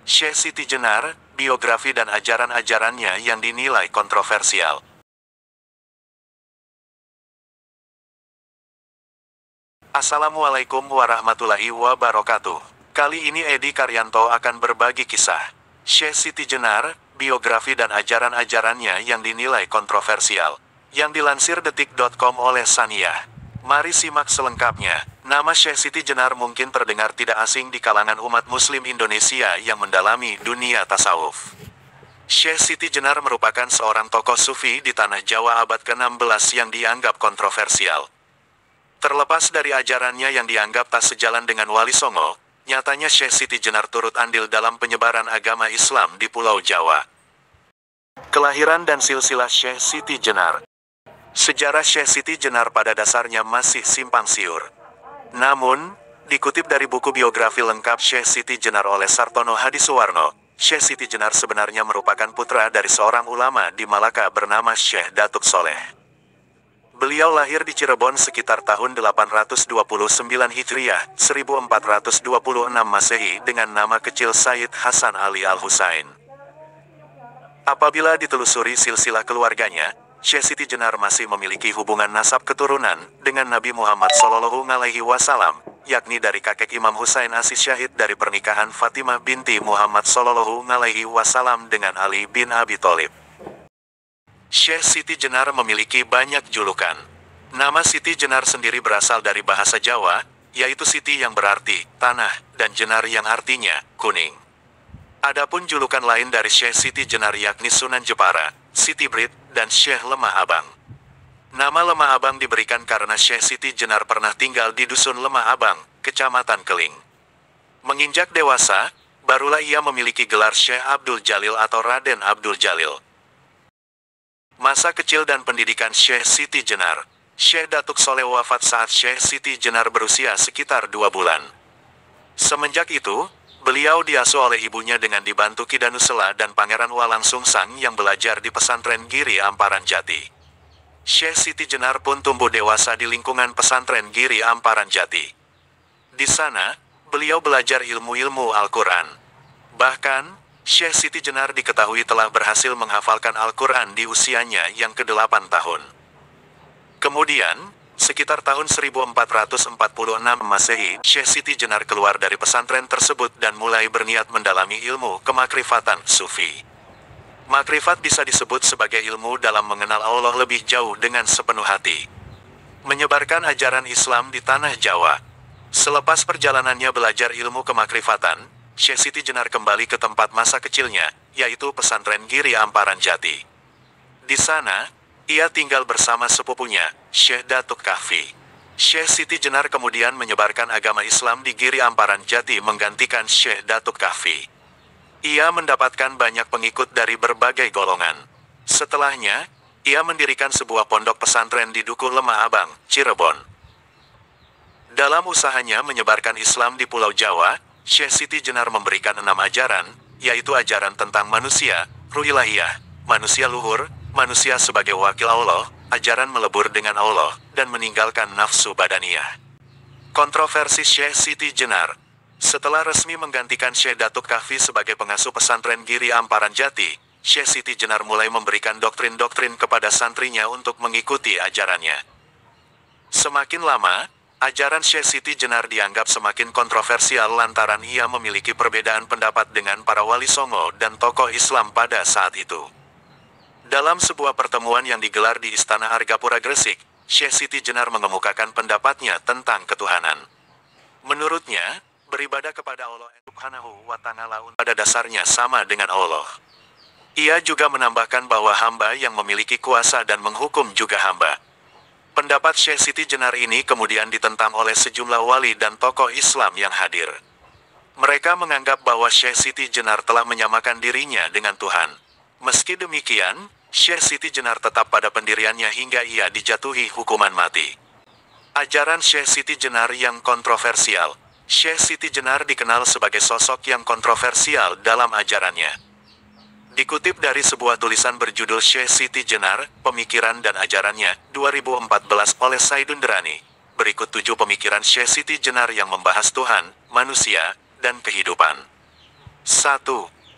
Syekh Siti Jenar, biografi dan ajaran-ajarannya yang dinilai kontroversial. Assalamualaikum warahmatullahi wabarakatuh. Kali ini Edi Karyanto akan berbagi kisah Syekh Siti Jenar, biografi dan ajaran-ajarannya yang dinilai kontroversial, yang dilansir detik.com oleh Saniyah. Mari simak selengkapnya. Nama Syekh Siti Jenar mungkin terdengar tidak asing di kalangan umat muslim Indonesia yang mendalami dunia tasawuf. Syekh Siti Jenar merupakan seorang tokoh sufi di tanah Jawa abad ke-16 yang dianggap kontroversial. Terlepas dari ajarannya yang dianggap tak sejalan dengan Wali Songo, nyatanya Syekh Siti Jenar turut andil dalam penyebaran agama Islam di Pulau Jawa. Kelahiran dan silsilah Syekh Siti Jenar. Sejarah Syekh Siti Jenar pada dasarnya masih simpang siur. Namun, dikutip dari buku biografi lengkap Syekh Siti Jenar oleh Sartono Hadisuwarno, Syekh Siti Jenar sebenarnya merupakan putra dari seorang ulama di Malaka bernama Syekh Datuk Soleh. Beliau lahir di Cirebon sekitar tahun 829 Hijriah, 1426 Masehi dengan nama kecil Sayyid Hasan Ali Al-Husain. Apabila ditelusuri silsilah keluarganya, Syekh Siti Jenar masih memiliki hubungan nasab keturunan dengan Nabi Muhammad SAW, yakni dari kakek Imam Husain Asis Syahid dari pernikahan Fatimah binti Muhammad SAW dengan Ali bin Abi Thalib. Syekh Siti Jenar memiliki banyak julukan. Nama Siti Jenar sendiri berasal dari bahasa Jawa, yaitu Siti yang berarti tanah, dan Jenar yang artinya kuning. Adapun julukan lain dari Syekh Siti Jenar yakni Sunan Jepara, Siti Brit, dan Syekh Lemah Abang. Nama Lemah Abang diberikan karena Syekh Siti Jenar pernah tinggal di Dusun Lemah Abang, Kecamatan Keling. Menginjak dewasa, barulah ia memiliki gelar Syekh Abdul Jalil atau Raden Abdul Jalil. Masa kecil dan pendidikan Syekh Siti Jenar. Syekh Datuk Soleh wafat saat Syekh Siti Jenar berusia sekitar 2 bulan. Semenjak itu, beliau diasuh oleh ibunya dengan dibantu Ki Danusela dan Pangeran Walang Sungsang yang belajar di pesantren Giri Amparan Jati. Syekh Siti Jenar pun tumbuh dewasa di lingkungan pesantren Giri Amparan Jati. Di sana, beliau belajar ilmu-ilmu Al-Quran. Bahkan, Syekh Siti Jenar diketahui telah berhasil menghafalkan Al-Quran di usianya yang ke-8 tahun. Kemudian, sekitar tahun 1446 Masehi, Syekh Siti Jenar keluar dari pesantren tersebut dan mulai berniat mendalami ilmu kemakrifatan sufi. Makrifat bisa disebut sebagai ilmu dalam mengenal Allah lebih jauh dengan sepenuh hati. Menyebarkan ajaran Islam di tanah Jawa. Selepas perjalanannya belajar ilmu kemakrifatan, Syekh Siti Jenar kembali ke tempat masa kecilnya, yaitu pesantren Giri Amparan Jati. Di sana, ia tinggal bersama sepupunya, Syekh Datuk Kahfi. Syekh Siti Jenar kemudian menyebarkan agama Islam di Giri Amparan Jati menggantikan Syekh Datuk Kahfi. Ia mendapatkan banyak pengikut dari berbagai golongan. Setelahnya, ia mendirikan sebuah pondok pesantren di Dukuh Lemah Abang, Cirebon. Dalam usahanya menyebarkan Islam di Pulau Jawa, Syekh Siti Jenar memberikan 6 ajaran, yaitu ajaran tentang manusia, ruh ilahiyah, manusia luhur, manusia sebagai wakil Allah, ajaran melebur dengan Allah, dan meninggalkan nafsu badaniyah. Kontroversi Syekh Siti Jenar. Setelah resmi menggantikan Syekh Datuk Kahfi sebagai pengasuh pesantren Giri Amparan Jati, Syekh Siti Jenar mulai memberikan doktrin-doktrin kepada santrinya untuk mengikuti ajarannya. Semakin lama, ajaran Syekh Siti Jenar dianggap semakin kontroversial lantaran ia memiliki perbedaan pendapat dengan para wali songo dan tokoh Islam pada saat itu. Dalam sebuah pertemuan yang digelar di Istana Argapura Gresik, Syekh Siti Jenar mengemukakan pendapatnya tentang ketuhanan. Menurutnya, beribadah kepada Allah Subhanahu wa Ta'ala pada dasarnya sama dengan Allah. Ia juga menambahkan bahwa hamba yang memiliki kuasa dan menghukum juga hamba. Pendapat Syekh Siti Jenar ini kemudian ditentang oleh sejumlah wali dan tokoh Islam yang hadir. Mereka menganggap bahwa Syekh Siti Jenar telah menyamakan dirinya dengan Tuhan. Meski demikian, Syekh Siti Jenar tetap pada pendiriannya hingga ia dijatuhi hukuman mati. Ajaran Syekh Siti Jenar yang kontroversial. Syekh Siti Jenar dikenal sebagai sosok yang kontroversial dalam ajarannya. Dikutip dari sebuah tulisan berjudul Syekh Siti Jenar, Pemikiran dan Ajarannya, 2014 oleh Saidun Derani. Berikut 7 pemikiran Syekh Siti Jenar yang membahas Tuhan, manusia, dan kehidupan. 1.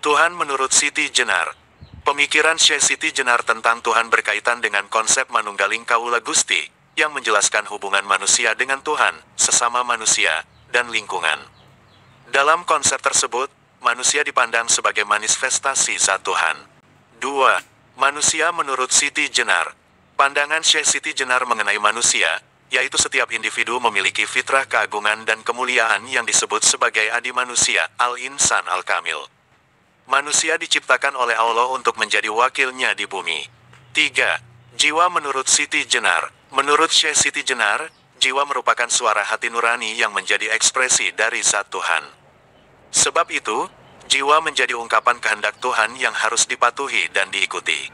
Tuhan menurut Siti Jenar. Pemikiran Syekh Siti Jenar tentang Tuhan berkaitan dengan konsep manunggaling kaula Gusti, yang menjelaskan hubungan manusia dengan Tuhan, sesama manusia, dan lingkungan. Dalam konsep tersebut, manusia dipandang sebagai manifestasi zat Tuhan. 2. Manusia menurut Siti Jenar. Pandangan Syekh Siti Jenar mengenai manusia, yaitu setiap individu memiliki fitrah keagungan dan kemuliaan yang disebut sebagai adi manusia, al-insan al-kamil. Manusia diciptakan oleh Allah untuk menjadi wakilnya di bumi. 3. Jiwa menurut Siti Jenar. Menurut Syekh Siti Jenar, jiwa merupakan suara hati nurani yang menjadi ekspresi dari zat Tuhan. Sebab itu, jiwa menjadi ungkapan kehendak Tuhan yang harus dipatuhi dan diikuti.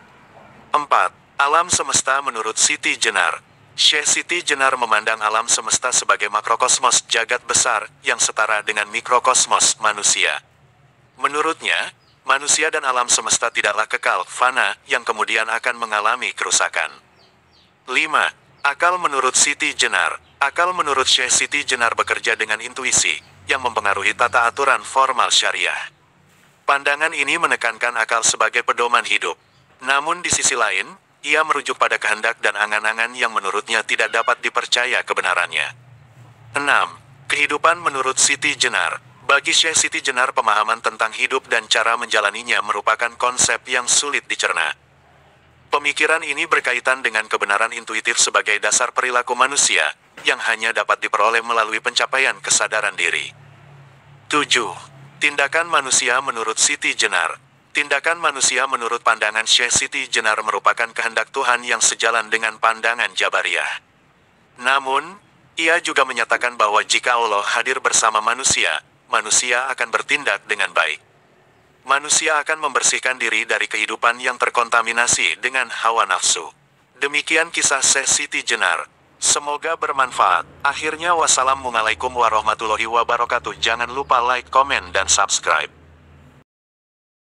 4. Alam semesta menurut Siti Jenar. Syekh Siti Jenar memandang alam semesta sebagai makrokosmos jagat besar yang setara dengan mikrokosmos manusia. Menurutnya, manusia dan alam semesta tidaklah kekal, fana, yang kemudian akan mengalami kerusakan. 5. Akal menurut Siti Jenar. Akal menurut Syekh Siti Jenar bekerja dengan intuisi, yang mempengaruhi tata aturan formal syariah. Pandangan ini menekankan akal sebagai pedoman hidup. Namun di sisi lain, ia merujuk pada kehendak dan angan-angan yang menurutnya tidak dapat dipercaya kebenarannya. 6. Kehidupan menurut Siti Jenar. Bagi Syekh Siti Jenar, pemahaman tentang hidup dan cara menjalaninya merupakan konsep yang sulit dicerna. Pemikiran ini berkaitan dengan kebenaran intuitif sebagai dasar perilaku manusia, yang hanya dapat diperoleh melalui pencapaian kesadaran diri. 7. Tindakan manusia menurut Siti Jenar. Tindakan manusia menurut pandangan Syekh Siti Jenar merupakan kehendak Tuhan yang sejalan dengan pandangan Jabariyah. Namun, ia juga menyatakan bahwa jika Allah hadir bersama manusia, manusia akan bertindak dengan baik. Manusia akan membersihkan diri dari kehidupan yang terkontaminasi dengan hawa nafsu. Demikian kisah Syekh Siti Jenar. Semoga bermanfaat. Akhirnya, wassalamualaikum warahmatullahi wabarakatuh. Jangan lupa like, komen, dan subscribe.